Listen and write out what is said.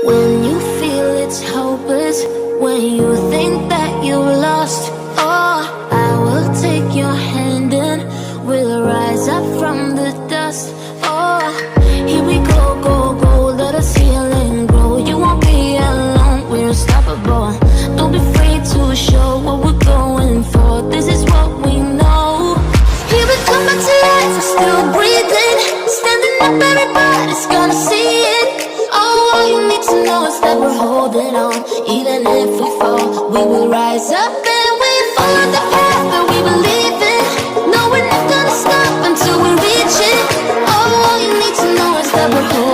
When you feel it's hopeless, when you think that you lost, oh, I will take your hand and we'll rise up from the dust. Oh, here we go, go, go, let us heal and grow. You won't be alone, we're unstoppable. Don't be afraid to show what we're going for. This is what we know. Here we come back to life, we're still breathing. Standing up, everybody's gonna see it. Oh, all you need to know is that we're holding on. Even if we fall, we will rise up and we follow the path that we believe in. No, we're not gonna stop until we reach it. Oh, all you need to know is that we're holding on.